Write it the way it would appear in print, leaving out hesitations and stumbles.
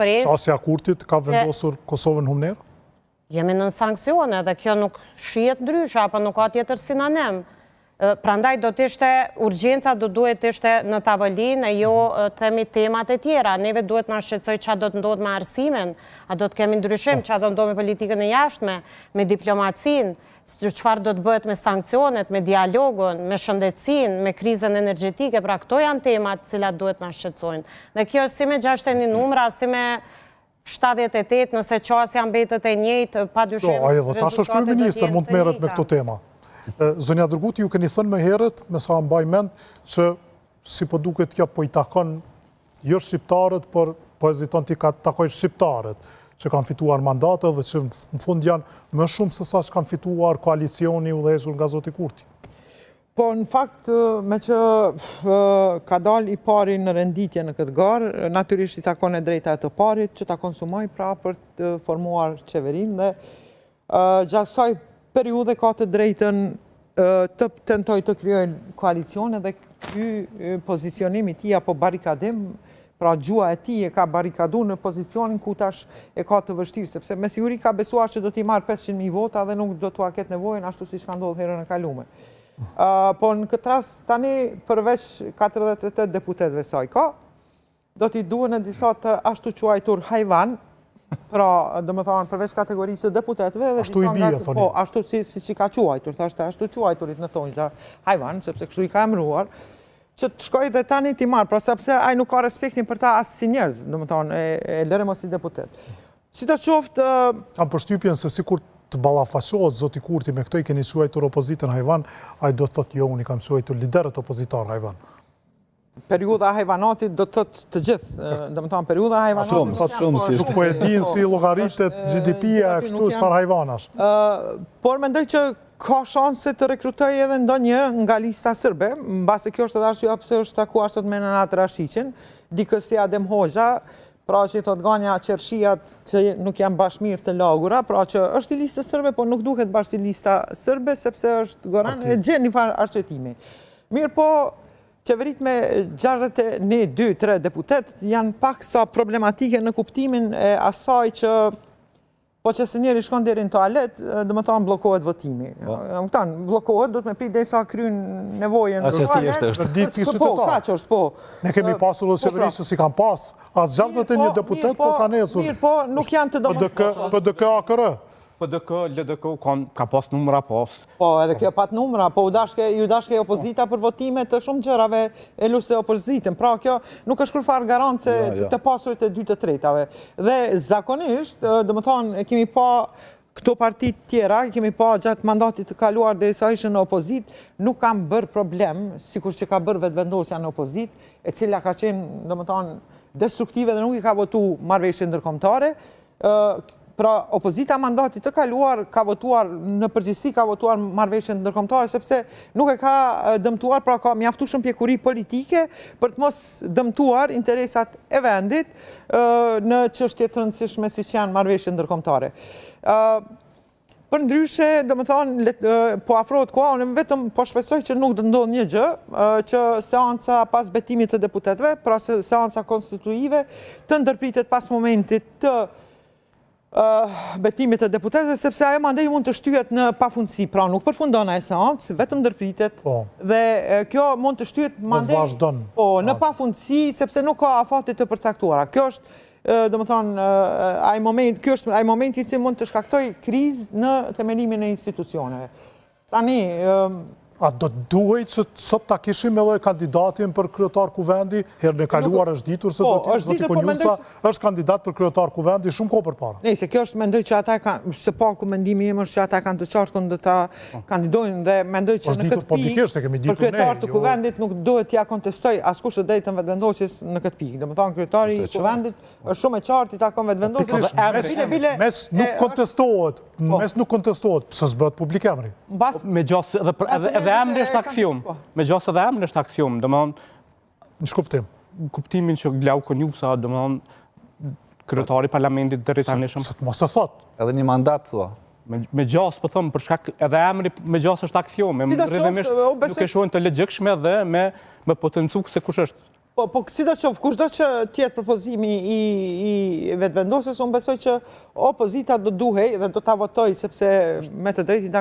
Qasja Kurtit ka vendosur Kosovën humner? Jemi në sankcione dhe kjo nuk shihet ndryshe, apo nuk ka tjetër sinonim. Prandaj do të ishte urgjenca, do duhet të ishte në tavolinë e jo themi temat e tjera. Neve duhet na shqetësoj çfarë do të ndodhë me arsimin, a do të kemi ndryshim, çfarë do të ndodhë me politikën e jashtme, me diplomacinë, çfarë do të bëhet me sankcionet, me dialogun, me shëndetësinë, me krizën energjetike, pra këto janë temat të cilat duhet na shqetësojnë. Dhe kjo si me 61 numra, si me 78, nëse qasja mbetet e njëjtë, padyshim. Ajo dhe tash është kryeministër, mund të merret me këto tema. Zonja Dërguti, ju keni thënë më herët, me sa mbaj mend, që si po duket kjo po i takon jo shqiptarët, por po heziton ti ka takoj shqiptarët që kanë fituar mandate dhe që në fund janë më shumë se sa që kanë fituar koalicioni udhëhequr nga zoti Kurti. Po, në fakt, me që ka dal i pari në renditje në këtë garë, natyrisht i takon e drejta e të parit që ta konsumoj pra për të formuar qeverin dhe gjatë kësaj periudhe ka të drejtën të tentoj të krijojnë koalicione dhe ky pozicionimi ti apo barikadim, pra gjua e ti e ka barikadu në pozicionin ku tash e ka të vështirë, sepse me siguri ka besuar që do t'i marrë 500.000 vota dhe nuk do t'ua ketë nevojën ashtu si ka ndodhur herën e kalume. Po në këtë rast tani përveç 48 deputetëve saj ka, do t'i duhen në disa të ashtu quajtur hajvan, pra do më thonë përveç kategorisë të deputetëve dhe ashtu i bie thoni. Po, ashtu si ka quajtur, thashtë ashtu quajturit në tonjza hajvan, sepse kështu i ka emëruar, që të shkoj dhe tani ti marë, pra sepse ai nuk ka respektin për ta as si njerëz, do më thonë, e lëre mos si deputet. Si të qoftë... Kam përshtypjen se sikur të ballafaqohet zoti Kurti me këto i keni quajtur opozitën hajvan, ai do të thotë jo, unë kam quajtur liderët opozitaar hajvan. Periudha hajvanatit do të thotë të gjithë, do të thonë periudha hajvanatit. Nuk po e din si llogaritet GDP-ja kështu çfarë hajvanash. Por mendoj që ka shanse të rekrutoj edhe ndonjë nga lista sërbe, mbase kjo është edhe arsyeja pse është takuar sot me Nenad Rashiqin, dikë si Adem Hoxha, pra që i thot ganja qershijat që nuk janë bashkëmirë të lagura, pra që është i listës sërbe, por nuk duket bashkë si lista sërbe, sepse është Goran e gjen një farë arsyetimi. Mirë po, qeverit me 62-3 deputet janë pak sa problematike në kuptimin e asaj që po që se njeri shkon deri në toalet, dhe më thonë blokohet votimi. Blokohet, do të me prit dhe sa kryen nevojën në toalet. Ne kemi pasur dhe qeverisë si kam pas, as 61 deputet po kanë ecur. Mirë po, nuk janë të domosdoshme. PDK AKR. PDK, LDK ka pas numra pas. Po, edhe kjo pat numra, po ju dashke opozita për votime të shumë gjërave e lusë opozitën. Pra, kjo nuk është kurfar garance të pasurit e 2 të tretave. Dhe zakonisht, dhe më thonë, kemi pa këto partit tjera, kemi pa gjatë mandatit të kaluar dhe sa ishën në opozit, nuk kam bërë problem, sikur që ka bërë vetëvendosja në opozit, e cila ka qenë, dhe më thonë, destruktive dhe nuk i ka votu marrëveshje ndërkombëtare. Pra, opozita mandatit të kaluar ka votuar, në përgjithësi ka votuar marrëveshje ndërkombëtare, sepse nuk e ka dëmtuar, pra ka mjaftu shumë pjekuri politike për të mos dëmtuar interesat e vendit në çështje të rëndësishme siç janë marrëveshje ndërkombëtare. Për ndryshe, dhe më thonë, po afrohet koha, unë vetëm po shpresoj që nuk do ndodhë një gjë, që seanca pas betimit të deputetëve, pra seanca konstituive, të ndërpritet pas momentit të betimit të deputetëve, sepse ajo mandej mund të shtyhet në pafundësi, pra nuk përfundon ai seancë, vetëm ndërpritet dhe kjo mund të shtyhet mandej në pafundësi, sepse nuk ka afate të përcaktuara. Kjo është, do më thonë, kjo është ai momenti që mund të shkaktoj krizë në themelimin e institucioneve. Tani, A do duhej që sot ta kishim edhe kandidatin për kryetar kuvendi, herën e kaluar është ditur se zoti Konjuca është kandidat për kryetar kuvendi shumë kohë përpara. Nëse kjo është mendoj që ata kanë, se pa ku mendimi im është që ata kanë të qartë kënd të ta kandidojnë dhe mendoj që në këtë pikë për kryetar të kuvendit nuk duhet t'ia kontestoj askush të drejtën vetëvendosjes në këtë pikë. Domethënë kryetari i kuvendit është shumë e qartë, i takon vetëvendosjes. Mes nuk kontestohet, pse s'bëhet publik emri. Edhe emri është aksion. Me gjasë edhe emri është aksion, në shkuptim. Kuptimin që Glau Konjuca, kryetari parlamentit deri tani shumë. Sot mos e thot. Edhe një mandat thua. Me gjasë, po them, për shkak edhe emri me gjasë është aksion. Me rrëdhimisht nuk e shohin të logjikshme dhe me potencu se kush është. Po si do qoftë, kushdo që tjetë propozimi i vetëvendosjes, unë besoj që opozita do duhej dhe do ta votoj, sepse me të drejtin